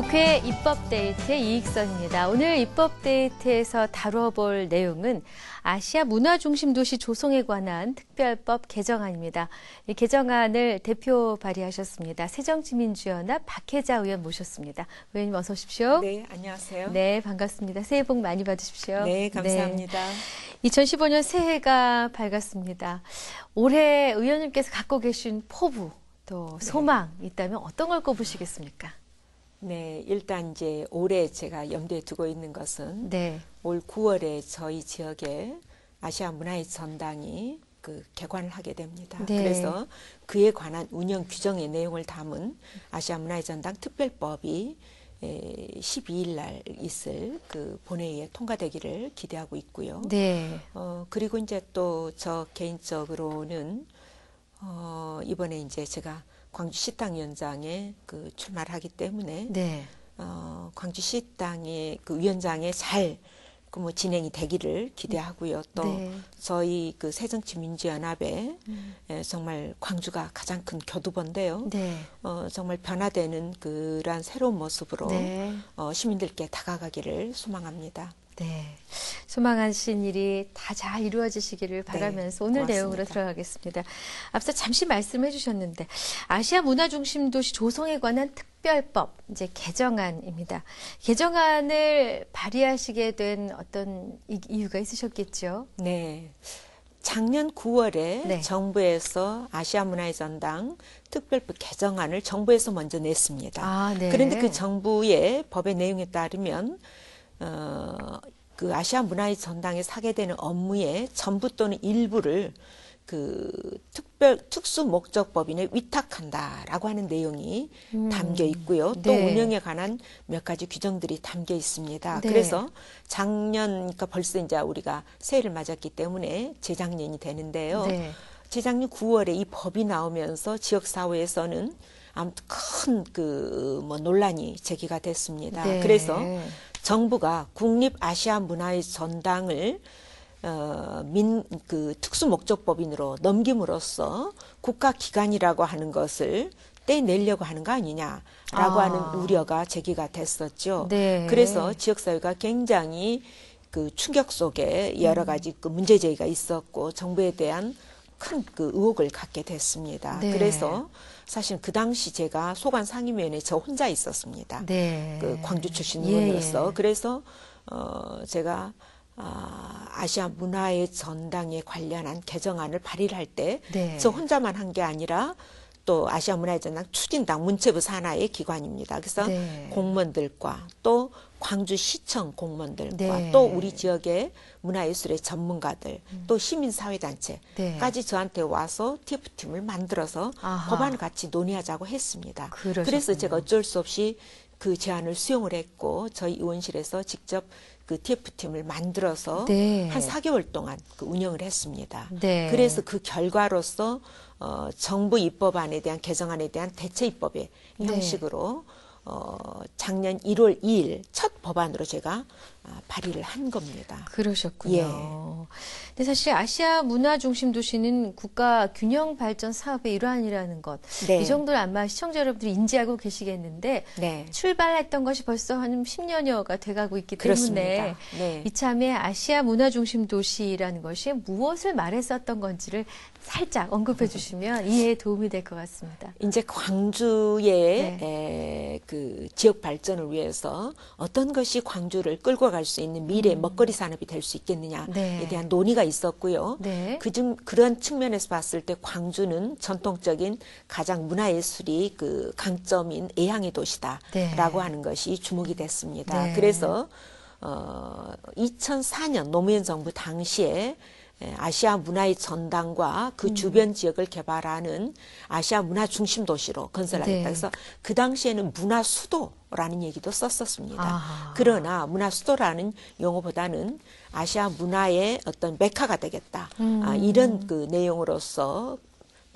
국회 입법데이트의 이익선입니다. 오늘 입법데이트에서 다뤄볼 내용은 아시아 문화중심도시 조성에 관한 특별법 개정안입니다. 이 개정안을 대표 발의하셨습니다. 새정치민주연합 박혜자 의원 모셨습니다. 의원님 어서 오십시오. 네, 안녕하세요. 네, 반갑습니다. 새해 복 많이 받으십시오. 네, 감사합니다. 네, 2015년 새해가 밝았습니다. 올해 의원님께서 갖고 계신 포부 또 소망 있다면 어떤 걸 꼽으시겠습니까? 네, 일단 이제 올해 제가 염두에 두고 있는 것은 올 9월에 저희 지역에 아시아 문화의 전당이 개관을 하게 됩니다. 그래서 그에 관한 운영 규정의 내용을 담은 아시아 문화의 전당 특별법이 12일 날 있을 본회의에 통과되기를 기대하고 있고요. 그리고 이제 또 저 개인적으로는 이번에 이제 제가 광주 시당위원장에 출마를 하기 때문에 광주 시당의 위원장에 잘 진행이 되기를 기대하고요. 또 저희 새정치민주연합에 정말 광주가 가장 큰 교두보인데요. 정말 변화되는 그러한 새로운 모습으로 시민들께 다가가기를 소망합니다. 네, 소망하신 일이 다 잘 이루어지시기를 바라면서 오늘 고맙습니다. 내용으로 들어가겠습니다. 앞서 잠시 말씀해 주셨는데 아시아 문화중심도시 조성에 관한 특별법 이제 개정안입니다. 개정안을 발의하시게 된 어떤 이유가 있으셨겠죠? 네. 작년 9월에 정부에서 아시아 문화의 전당 특별법 개정안을 정부에서 먼저 냈습니다. 그런데 그 정부의 법의 내용에 따르면 아시아 문화의 전당에서 하게 되는 업무의 전부 또는 일부를 특수 목적법인에 위탁한다라고 하는 내용이 담겨 있고요. 또 운영에 관한 몇 가지 규정들이 담겨 있습니다. 그래서 작년, 그러니까 벌써 이제 우리가 새해를 맞았기 때문에 재작년이 되는데요. 재작년 9월에 이 법이 나오면서 지역사회에서는 아무튼 큰 논란이 제기가 됐습니다. 그래서 정부가 국립 아시아 문화의 전당을 특수 목적법인으로 넘김으로써 국가기관이라고 하는 것을 떼내려고 하는 거 아니냐라고 하는 우려가 제기가 됐었죠. 그래서 지역사회가 굉장히 충격 속에 여러 가지 문제 제기가 있었고 정부에 대한 큰 의혹을 갖게 됐습니다. 그래서 사실 그 당시 제가 소관 상임위원회에 저 혼자 있었습니다. 광주 출신 의원으로서. 그래서 제가 아시아 문화의 전당에 관련한 개정안을 발의를 할 때 저 혼자만 한 게 아니라 또 아시아 문화의 전당 추진당 문체부 산하의 기관입니다. 그래서 공무원들과 또 광주시청 공무원들과 또 우리 지역의 문화예술의 전문가들 또 시민사회단체까지 저한테 와서 TF팀을 만들어서 법안을 같이 논의하자고 했습니다. 그래서 제가 어쩔 수 없이 그 제안을 수용을 했고 저희 의원실에서 직접 TF팀을 만들어서 한 4개월 동안 운영을 했습니다. 그래서 그 결과로서 정부 입법안에 대한 개정안에 대한 대체 입법의 형식으로 작년 1월 2일 첫 법안으로 제가 발의를 한 겁니다. 그러셨군요. 근데 사실 아시아 문화중심도시는 국가 균형 발전 사업의 일환이라는 것. 이 정도를 아마 시청자 여러분들이 인지하고 계시겠는데 출발했던 것이 벌써 한 10년여가 돼가고 있기 때문에 이참에 아시아 문화중심도시라는 것이 무엇을 말했었던 건지를 살짝 언급해 주시면 이해에 도움이 될 것 같습니다. 이제 광주의 지역 발전을 위해서 어떤 것이 광주를 끌고 갈 수 있는 미래 먹거리 산업이 될 수 있겠느냐에 대한 논의가 있었고요. 그런 측면에서 봤을 때 광주는 전통적인 가장 문화예술이 강점인 애향의 도시다라고 하는 것이 주목이 됐습니다. 그래서 2004년 노무현 정부 당시에 아시아 문화의 전당과 그 주변 지역을 개발하는 아시아 문화 중심 도시로 건설하겠다. 그래서 그 당시에는 문화 수도라는 얘기도 썼었습니다. 그러나 문화 수도라는 용어보다는 아시아 문화의 어떤 메카가 되겠다. 이런 내용으로서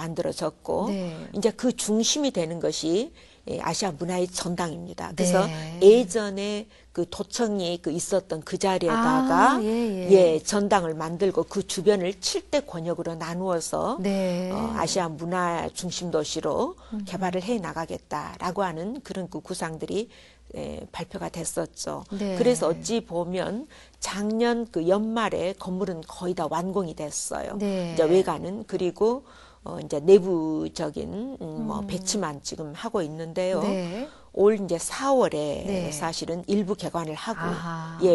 만들어졌고 네. 이제 그 중심이 되는 것이 아시아 문화의 전당입니다. 그래서 예전에 그 도청이 있었던 그 자리에다가 전당을 만들고 그 주변을 7대 권역으로 나누어서 아시아 문화 중심 도시로 개발을 해 나가겠다라고 하는 그런 그 구상들이 발표가 됐었죠. 그래서 어찌 보면 작년 그 연말에 건물은 거의 다 완공이 됐어요. 이제 외관은 그리고 이제 내부적인 배치만 지금 하고 있는데요. 올 이제 4월에 사실은 일부 개관을 하고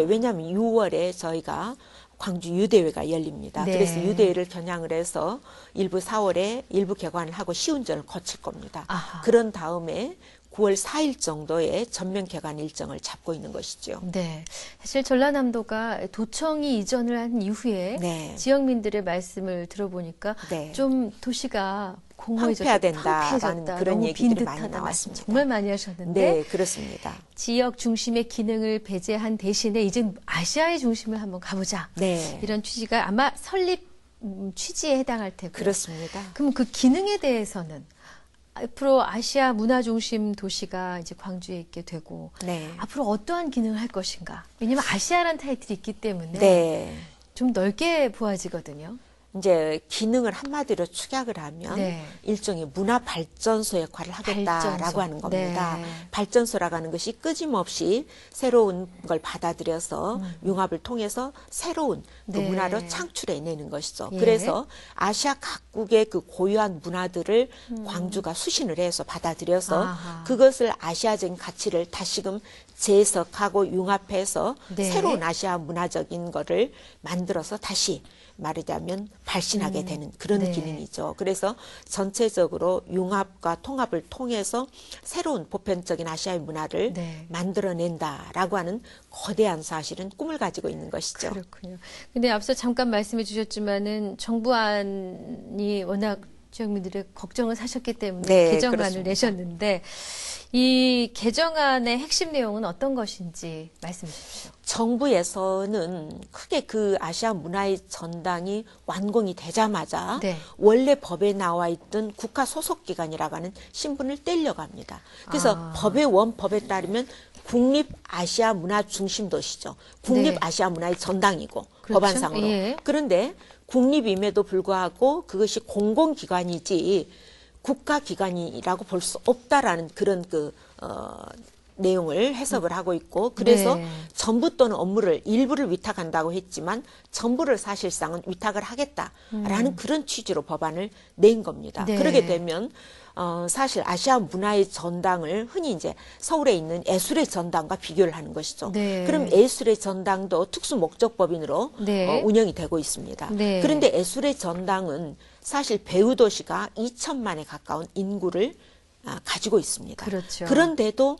왜냐하면 6월에 저희가 광주 유대회가 열립니다. 그래서 유대회를 겨냥을 해서 4월에 일부 개관을 하고 시운전을 거칠 겁니다. 그런 다음에 9월 4일 정도에 전면 개관 일정을 잡고 있는 것이죠. 네. 사실 전라남도가 도청이 이전을 한 이후에 지역민들의 말씀을 들어보니까 좀 도시가 공허해져야 된다라는 그런 얘기들이 많이 나왔습니다. 정말 많이 하셨는데 네, 그렇습니다. 지역 중심의 기능을 배제한 대신에 이제 아시아의 중심을 한번 가보자. 이런 취지가 아마 설립 취지에 해당할 테고요. 그렇습니다. 그럼 그 기능에 대해서는 앞으로 아시아 문화 중심 도시가 이제 광주에 있게 되고 앞으로 어떠한 기능을 할 것인가? 왜냐하면 아시아라는 타이틀이 있기 때문에 좀 넓게 보아지거든요. 이제 기능을 한마디로 축약을 하면 일종의 문화 발전소 역할을 하겠다라고 하는 겁니다. 발전소라고 하는 것이 끊임없이 새로운 걸 받아들여서 융합을 통해서 새로운 그 문화로 창출해내는 것이죠. 그래서 아시아 각국의 그 고유한 문화들을 광주가 수신을 해서 받아들여서 그것을 아시아적인 가치를 다시금 재해석하고 융합해서 새로운 아시아 문화적인 거를 만들어서 다시 말하자면 발신하게 되는 그런 기능이죠. 그래서 전체적으로 융합과 통합을 통해서 새로운 보편적인 아시아의 문화를 만들어낸다라고 하는 거대한 사실은 꿈을 가지고 있는 것이죠. 그렇군요. 근데 앞서 잠깐 말씀해 주셨지만은 정부안이 워낙 지역민들의 걱정을 사셨기 때문에 개정안을 그렇습니다. 내셨는데 이 개정안의 핵심 내용은 어떤 것인지 말씀해 주십시오. 정부에서는 크게 그 아시아 문화의 전당이 완공이 되자마자 원래 법에 나와 있던 국가 소속기관이라고 하는 신분을 떼려고 합니다. 그래서 법의 원법에 따르면 국립 아시아 문화 중심 도시죠. 국립 아시아 문화의 전당이고 법안상으로. 그런데 국립임에도 불구하고 그것이 공공기관이지 국가기관이라고 볼 수 없다라는 그런 내용을 해석을 하고 있고 그래서 전부 또는 업무를 일부를 위탁한다고 했지만 전부를 사실상은 위탁을 하겠다라는 그런 취지로 법안을 낸 겁니다. 그러게 되면 사실 아시아 문화의 전당을 흔히 이제 서울에 있는 예술의 전당과 비교를 하는 것이죠. 그럼 예술의 전당도 특수 목적법인으로 운영이 되고 있습니다. 그런데 예술의 전당은 사실 배우 도시가 2천만에 가까운 인구를 가지고 있습니다. 그런데도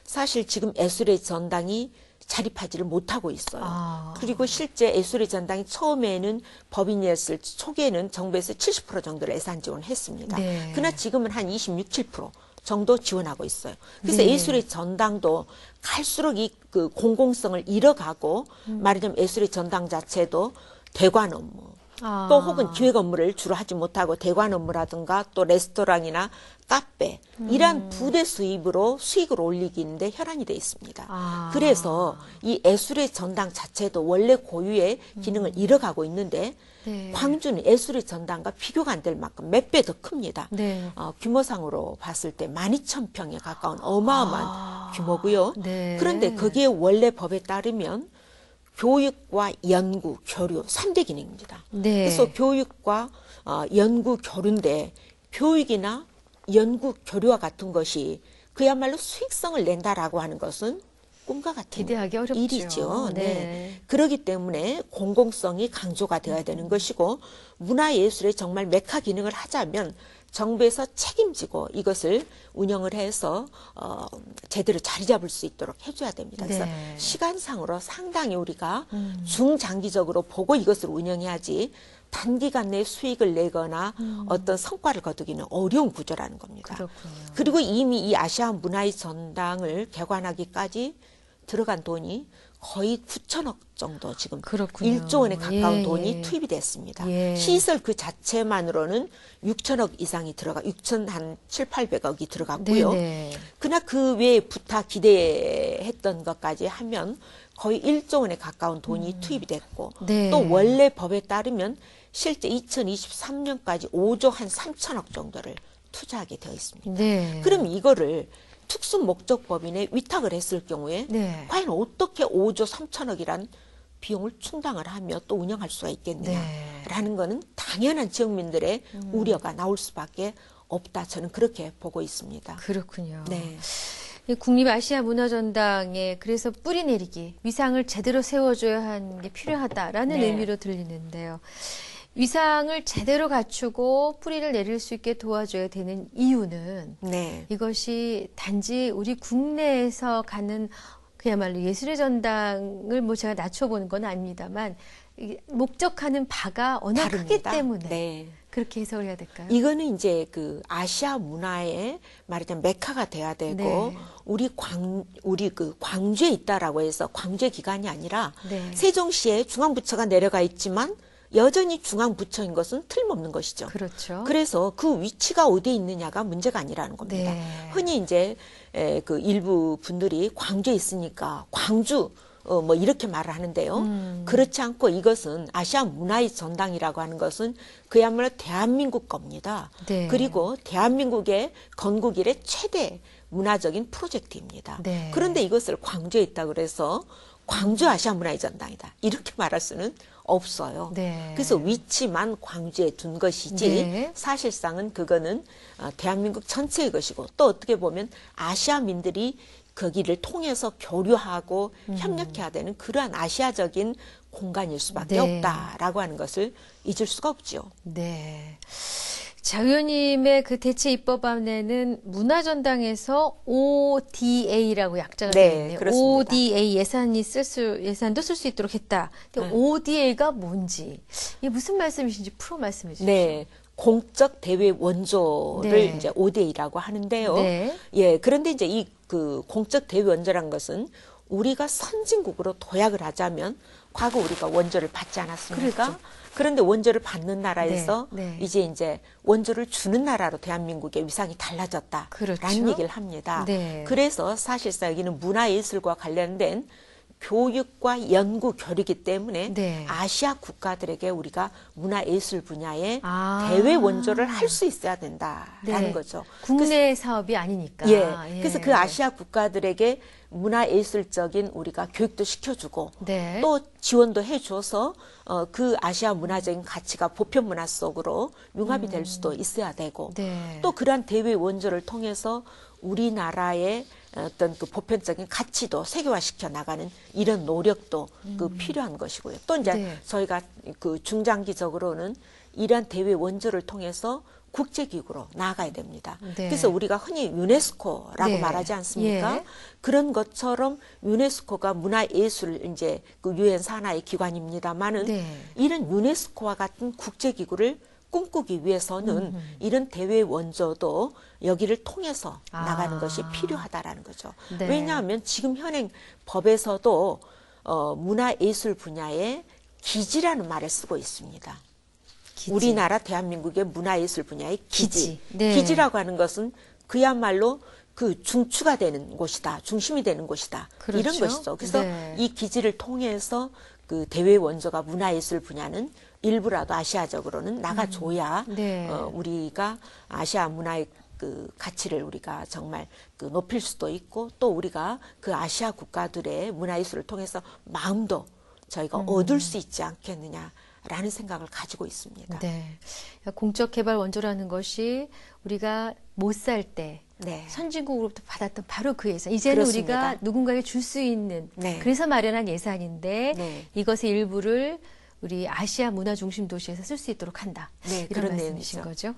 사실 지금 예술의 전당이 자립하지를 못하고 있어요. 그리고 실제 예술의 전당이 처음에는 법인이었을 초기에는 정부에서 70% 정도를 예산 지원했습니다. 그러나 지금은 한 26, 7% 정도 지원하고 있어요. 그래서 예술의 전당도 갈수록 그 공공성을 잃어가고 말하자면 예술의 전당 자체도 대관 업무 또 혹은 기획 업무를 주로 하지 못하고 대관 업무라든가 또 레스토랑이나 카페 이러한 부대 수입으로 수익을 올리기인데 혈안이 돼 있습니다. 그래서 이 예술의 전당 자체도 원래 고유의 기능을 잃어가고 있는데 광주는 예술의 전당과 비교가 안 될 만큼 몇 배 더 큽니다. 규모상으로 봤을 때 12,000평에 가까운 어마어마한 규모고요. 그런데 거기에 원래 법에 따르면 교육과 연구, 교류 3대 기능입니다. 그래서 교육과 연구, 교류인데 교육이나 연구, 교류와 같은 것이 그야말로 수익성을 낸다라고 하는 것은 꿈과 같은 기대하기 어렵죠. 일이죠. 그렇기 때문에 공공성이 강조가 되어야 되는 것이고 문화예술의 정말 메카 기능을 하자면 정부에서 책임지고 이것을 운영을 해서 제대로 자리 잡을 수 있도록 해줘야 됩니다. 그래서 시간상으로 상당히 우리가 중장기적으로 보고 이것을 운영해야지 단기간 내에 수익을 내거나 어떤 성과를 거두기는 어려운 구조라는 겁니다. 그리고 이미 이 아시아 문화의 전당을 개관하기까지 들어간 돈이 거의 9천억 정도 지금 그렇군요. 1조 원에 가까운 돈이 투입이 됐습니다. 시설 그 자체만으로는 6천억 이상이 들어가 6천 한 7, 800억이 들어갔고요. 그러나 그 외에 부탁 기대했던 것까지 하면 거의 1조 원에 가까운 돈이 투입이 됐고 또 원래 법에 따르면 실제 2023년까지 5조 한 3천억 정도를 투자하게 되어 있습니다. 그럼 이거를 특수목적법인에 위탁을 했을 경우에 과연 어떻게 5조 3천억이란 비용을 충당을 하며 또 운영할 수가 있겠느냐라는 거는 당연한 지역민들의 우려가 나올 수밖에 없다. 저는 그렇게 보고 있습니다. 그렇군요. 국립아시아문화전당에 그래서 뿌리 내리기, 위상을 제대로 세워줘야 하는 게 필요하다라는 의미로 들리는데요. 위상을 제대로 갖추고 뿌리를 내릴 수 있게 도와줘야 되는 이유는 이것이 단지 우리 국내에서 가는 그야말로 예술의 전당을 뭐 제가 낮춰보는 건 아닙니다만 목적하는 바가 워낙 크기 때문에 그렇게 해석을 해야 될까요? 이거는 이제 그 아시아 문화의 말하자면 메카가 돼야 되고 우리 그 광주에 있다라고 해서 광주의 기관이 아니라 세종시에 중앙부처가 내려가 있지만 여전히 중앙부처인 것은 틀림없는 것이죠. 그렇죠. 그래서 그 위치가 어디에 있느냐가 문제가 아니라는 겁니다. 흔히 이제 그 일부 분들이 광주에 있으니까 광주 뭐 이렇게 말을 하는데요. 그렇지 않고 이것은 아시아 문화의 전당이라고 하는 것은 그야말로 대한민국 겁니다. 그리고 대한민국의 건국 이래 최대 문화적인 프로젝트입니다. 그런데 이것을 광주에 있다 그래서 광주 아시아 문화의 전당이다. 이렇게 말할 수는 없어요. 그래서 위치만 광주에 둔 것이지 사실상은 그거는 대한민국 전체의 것이고 또 어떻게 보면 아시아민들이 거기를 통해서 교류하고 협력해야 되는 그러한 아시아적인 공간일 수밖에 없다라고 하는 것을 잊을 수가 없죠. 자, 의원님의 그 대체 입법안에는 문화전당에서 ODA라고 약자가 되어 있네요. ODA 예산도 쓸 수 있도록 했다. 근데 ODA가 뭔지, 이게 무슨 말씀이신지 풀어 말씀해 주십시오. 공적 대외 원조를 이제 ODA라고 하는데요. 그런데 이제 이 그 공적 대외 원조란 것은 우리가 선진국으로 도약을 하자면 과거 우리가 원조를 받지 않았습니까? 그런데 원조를 받는 나라에서 이제 원조를 주는 나라로 대한민국의 위상이 달라졌다라는 얘기를 합니다. 그래서 사실상 여기는 문화예술과 관련된 교육과 연구 교류이기 때문에 아시아 국가들에게 우리가 문화예술 분야에 대외 원조를 할 수 있어야 된다라는 거죠. 국내 사업이 아니니까. 그래서 그 아시아 국가들에게 문화예술적인 우리가 교육도 시켜주고 또 지원도 해줘서 그 아시아 문화적인 가치가 보편 문화 속으로 융합이 될 수도 있어야 되고 또 그러한 대외 원조를 통해서 우리나라의 어떤 그 보편적인 가치도 세계화시켜 나가는 이런 노력도 그 필요한 것이고요. 또 이제 저희가 그 중장기적으로는 이러한 대외 원조를 통해서 국제기구로 나아가야 됩니다. 그래서 우리가 흔히 유네스코라고 말하지 않습니까? 그런 것처럼 유네스코가 문화예술 이제 그 유엔 산하의 기관입니다만은 이런 유네스코와 같은 국제기구를 꿈꾸기 위해서는 이런 대외 원조도 여기를 통해서 나가는 것이 필요하다라는 거죠. 왜냐하면 지금 현행 법에서도 문화예술 분야에 기지라는 말을 쓰고 있습니다. 우리나라 대한민국의 문화예술 분야의 기지. 기지라고 하는 것은 그야말로 그 중추가 되는 곳이다. 중심이 되는 곳이다. 이런 것이죠. 그래서 이 기지를 통해서 그 대외 원조가 문화예술 분야는 일부라도 아시아적으로는 나가줘야 우리가 아시아 문화의 그 가치를 우리가 정말 그 높일 수도 있고 또 우리가 그 아시아 국가들의 문화예술을 통해서 마음도 저희가 얻을 수 있지 않겠느냐라는 생각을 가지고 있습니다. 공적 개발 원조라는 것이 우리가 못 살 때 선진국으로부터 받았던 바로 그 예산. 이제는 그렇습니다. 우리가 누군가에게 줄 수 있는 그래서 마련한 예산인데 이것의 일부를 우리 아시아 문화 중심 도시에서 쓸 수 있도록 한다. 이런 말씀이신 거죠.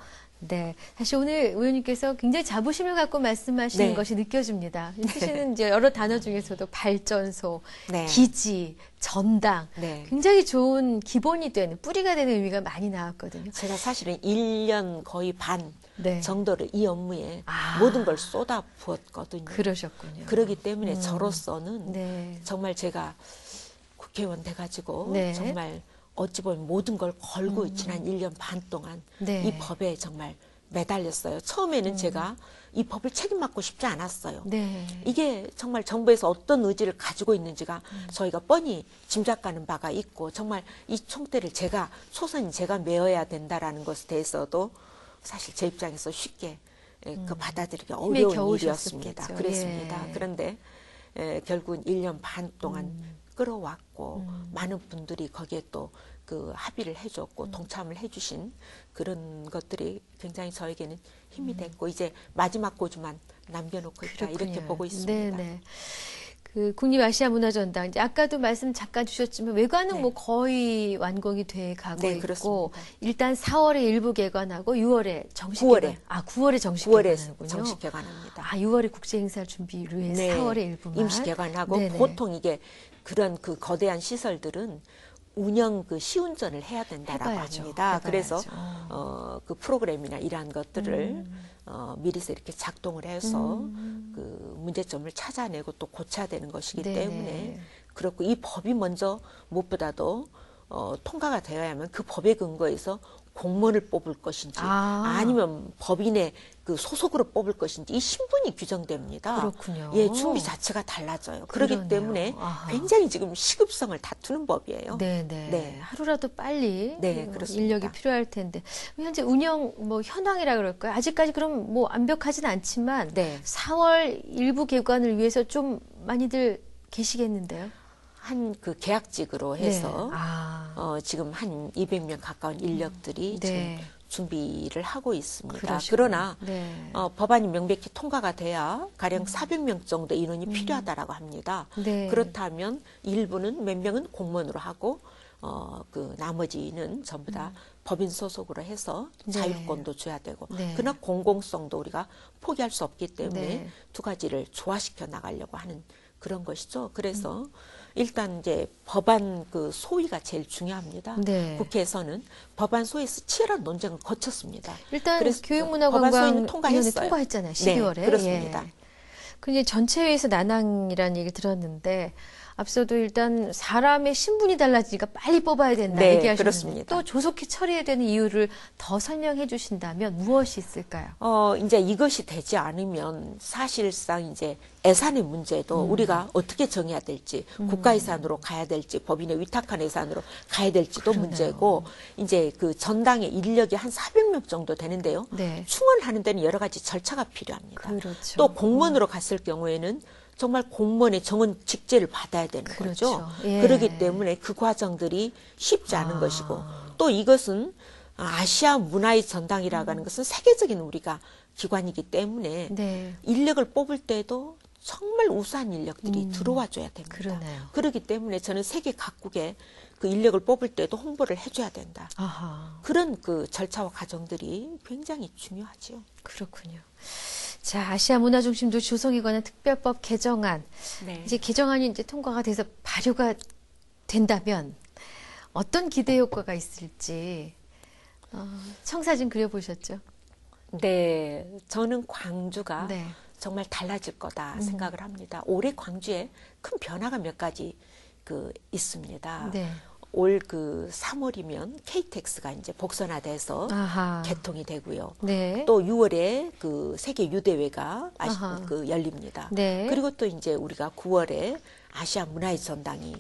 사실 오늘 의원님께서 굉장히 자부심을 갖고 말씀하시는 것이 느껴집니다. 사실은 이제 여러 단어 중에서도 발전소, 기지, 전당, 굉장히 좋은 기본이 되는 뿌리가 되는 의미가 많이 나왔거든요. 제가 사실은 1년 거의 반 네. 정도로 이 업무에 모든 걸 쏟아 부었거든요. 그러셨군요. 그렇기 때문에 저로서는 네. 정말 제가 국회의원 돼가지고 네. 정말 어찌 보면 모든 걸 걸고 지난 1년 반 동안 네. 이 법에 정말 매달렸어요. 처음에는 제가 이 법을 책임맡고 싶지 않았어요. 네. 이게 정말 정부에서 어떤 의지를 가지고 있는지가 저희가 뻔히 짐작가는 바가 있고 정말 이 총대를 제가 초선인 제가 메어야 된다라는 것에 대해서도 사실 제 입장에서 쉽게 그 받아들이기 어려운 일이었습니다. 그랬습니다. 예. 그런데 결국은 1년 반 동안 끌어왔고 많은 분들이 거기에 또 그 합의를 해줬고 동참을 해주신 그런 것들이 굉장히 저에게는 힘이 됐고 이제 마지막 고지만 남겨놓고 있다. 그렇군요. 이렇게 보고 있습니다. 네네. 그 국립아시아문화전당 이제 아까도 말씀 잠깐 주셨지만 외관은 네. 뭐 거의 완공이 돼 가고 네, 있고 그렇습니다. 일단 4월에 일부 개관하고 6월에 정식 9월에. 개관. 9월에 정식 9월에 개관하는군요. 정식 개관합니다. 6월에 국제 행사 준비를 위해 네. 4월에 일부만 임시 개관하고 네네. 보통 이게 그런 그 거대한 시설들은 운영 그 시운전을 해야 된다라고 해봐야죠. 합니다. 그래서 해봐야죠. 그 프로그램이나 이러한 것들을 미리서 이렇게 작동을 해서 그 문제점을 찾아내고 또 고쳐야 되는 것이기 네네. 때문에 그렇고 이 법이 먼저 무엇보다도 통과가 되어야만 그 법에 근거해서 공무원을 뽑을 것인지 아니면 법인의 그 소속으로 뽑을 것인지 이 신분이 규정됩니다. 그렇군요. 예, 준비 자체가 달라져요. 그렇기 그러네요. 때문에 아하. 굉장히 지금 시급성을 다투는 법이에요. 네네. 네. 하루라도 빨리 네, 그렇습니다. 인력이 필요할 텐데 현재 운영 뭐 현황이라 그럴까요? 아직까지 그럼 뭐 완벽하진 않지만 네. 4월 일부 개관을 위해서 좀 많이들 계시겠는데요? 한 그 계약직으로 해서 네. 지금 한 200명 가까운 인력들이 네. 지금 준비를 하고 있습니다. 그러시군요. 그러나 네. 법안이 명백히 통과가 돼야 가령 400명 정도 인원이 필요하다라고 합니다. 네. 그렇다면 일부는 몇 명은 공무원으로 하고 그 나머지는 전부 다 법인 소속으로 해서 네. 자율권도 줘야 되고 네. 그러나 공공성도 우리가 포기할 수 없기 때문에 네. 두 가지를 조화시켜 나가려고 하는 그런 것이죠. 그래서 일단 이제 법안 그 소위가 제일 중요합니다. 네. 국회에서는 법안 소위에서 치열한 논쟁을 거쳤습니다. 일단 그래서 교육문화관광위원회 통과했어요. 통과했잖아요. 12월에. 네, 그렇습니다. 예. 근데 전체회에서 난항이라는 얘기를 들었는데 앞서도 일단 사람의 신분이 달라지니까 빨리 뽑아야 된다 네, 얘기하셨는데 그렇습니다. 또 조속히 처리해야 되는 이유를 더 설명해 주신다면 무엇이 있을까요? 이제 이것이 되지 않으면 사실상 이제 예산의 문제도 우리가 어떻게 정해야 될지 국가 예산으로 가야 될지 법인에 위탁한 예산으로 가야 될지도 그러네요. 문제고 이제 그 전당의 인력이 한 400명 정도 되는데요. 네. 충원하는 데는 여러 가지 절차가 필요합니다. 그렇죠. 또 공무원으로 갔을 경우에는 정말 공무원의 정원 직제를 받아야 되는 그렇죠. 거죠. 예. 그렇기 때문에 그 과정들이 쉽지 않은 것이고 또 이것은 아시아 문화의 전당이라고 하는 것은 세계적인 우리가 기관이기 때문에 네. 인력을 뽑을 때도 정말 우수한 인력들이 들어와 줘야 됩니다. 그러네요. 그렇기 때문에 저는 세계 각국에 그 인력을 뽑을 때도 홍보를 해줘야 된다. 아하. 그런 그 절차와 과정들이 굉장히 중요하죠. 그렇군요. 자, 아시아 문화중심도 조성에 관한 특별법 개정안. 네. 이제 개정안이 이제 통과가 돼서 발효가 된다면 어떤 기대 효과가 있을지 청사진 그려보셨죠? 네, 저는 광주가 네. 정말 달라질 거다 생각을 합니다. 올해 광주에 큰 변화가 몇 가지 그 있습니다. 네. 올 그 3월이면 KTX가 이제 복선화돼서 아하. 개통이 되고요. 네. 또 6월에 그 세계 유대회가 아하. 그 열립니다. 네. 그리고 또 이제 우리가 9월에 아시아 문화의 전당이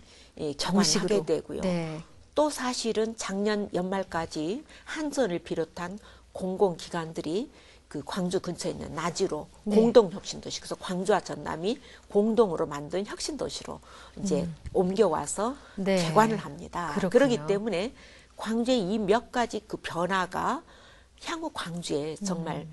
정식으로. 개관하게 되고요. 네. 또 사실은 작년 연말까지 한전을 비롯한 공공기관들이 그 광주 근처에 있는 나지로 네. 공동혁신도시, 그래서 광주와 전남이 공동으로 만든 혁신도시로 이제 옮겨와서 네. 개관을 합니다. 그렇군요. 그렇기 때문에 광주의 이 몇 가지 그 변화가 향후 광주에 정말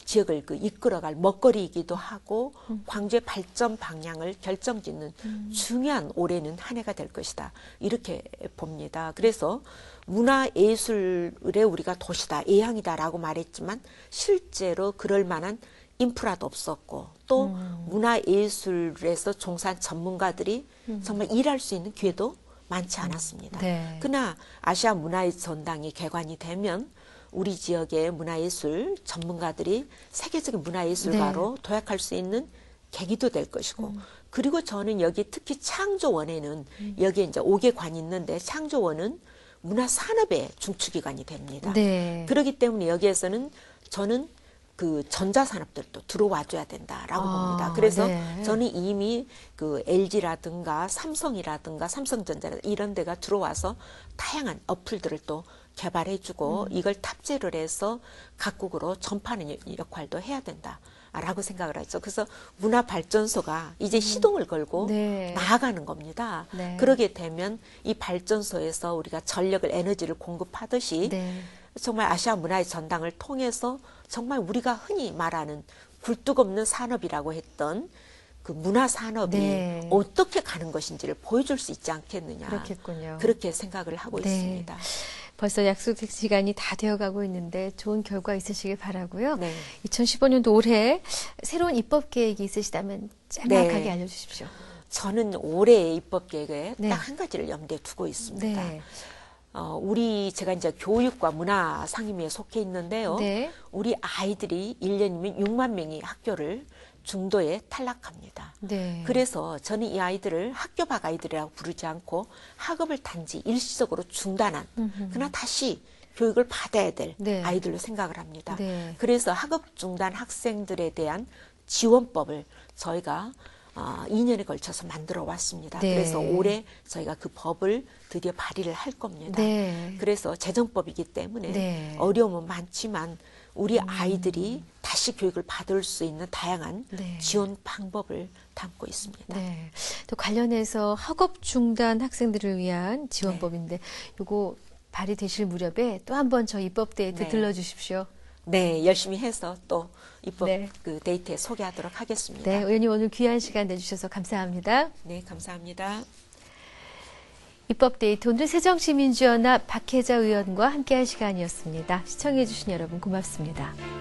지역을 그 이끌어갈 먹거리이기도 하고 광주의 발전 방향을 결정짓는 중요한 올해는 한 해가 될 것이다. 이렇게 봅니다. 그래서 문화예술의 우리가 도시다, 예향이다라고 말했지만 실제로 그럴 만한 인프라도 없었고 또 문화예술에서 종사한 전문가들이 정말 일할 수 있는 기회도 많지 않았습니다. 네. 그러나 아시아 문화의 전당이 개관이 되면 우리 지역의 문화예술 전문가들이 세계적인 문화예술가로 네. 도약할 수 있는 계기도 될 것이고 그리고 저는 여기 특히 창조원에는 여기에 이제 5개 관이 있는데 창조원은 문화산업의 중추기관이 됩니다. 네. 그렇기 때문에 여기에서는 저는 그 전자산업들도 들어와줘야 된다라고 봅니다. 그래서 네. 저는 이미 그 LG라든가 삼성이라든가 삼성전자라든가 이런 데가 들어와서 다양한 어플들을 또 개발해주고 이걸 탑재를 해서 각국으로 전파하는 역할도 해야 된다라고 생각을 하죠. 그래서 문화발전소가 이제 시동을 걸고 네. 나아가는 겁니다. 네. 그러게 되면 이 발전소에서 우리가 전력을 에너지를 공급하듯이 네. 정말 아시아 문화의 전당을 통해서 정말 우리가 흔히 말하는 굴뚝없는 산업이라고 했던 그 문화 산업이 네. 어떻게 가는 것인지를 보여줄 수 있지 않겠느냐. 그렇겠군요. 그렇게 생각을 하고 네. 있습니다. 벌써 약속 시간이 다 되어가고 있는데 좋은 결과 있으시길 바라고요. 네. 2015년도 올해 새로운 입법 계획이 있으시다면 짤막하게 네. 알려주십시오. 저는 올해의 입법 계획에 네. 딱 한 가지를 염두에 두고 있습니다. 네. 제가 이제 교육과 문화 상임위에 속해 있는데요. 네. 우리 아이들이 1년이면 6만 명이 학교를 중도에 탈락합니다. 네. 그래서 저는 이 아이들을 학교 밖 아이들이라고 부르지 않고 학업을 단지 일시적으로 중단한 그러나 다시 교육을 받아야 될 네. 아이들로 생각을 합니다. 네. 그래서 학업 중단 학생들에 대한 지원법을 저희가 2년에 걸쳐서 만들어 왔습니다. 네. 그래서 올해 저희가 그 법을 드디어 발의를 할 겁니다. 네. 그래서 재정법이기 때문에 네. 어려움은 많지만 우리 아이들이 다시 교육을 받을 수 있는 다양한 네. 지원 방법을 담고 있습니다. 네. 또 관련해서 학업 중단 학생들을 위한 지원법인데 요거 발의되실 무렵에 또 한번 저희 입법 데이트 네. 들러주십시오. 네, 열심히 해서 또 입법 네. 그 데이트에 소개하도록 하겠습니다. 네, 의원님 오늘 귀한 시간 내주셔서 감사합니다. 네, 감사합니다. 입법 데이트 오늘 새정치민주연합 박혜자 의원과 함께한 시간이었습니다. 시청해주신 여러분 고맙습니다.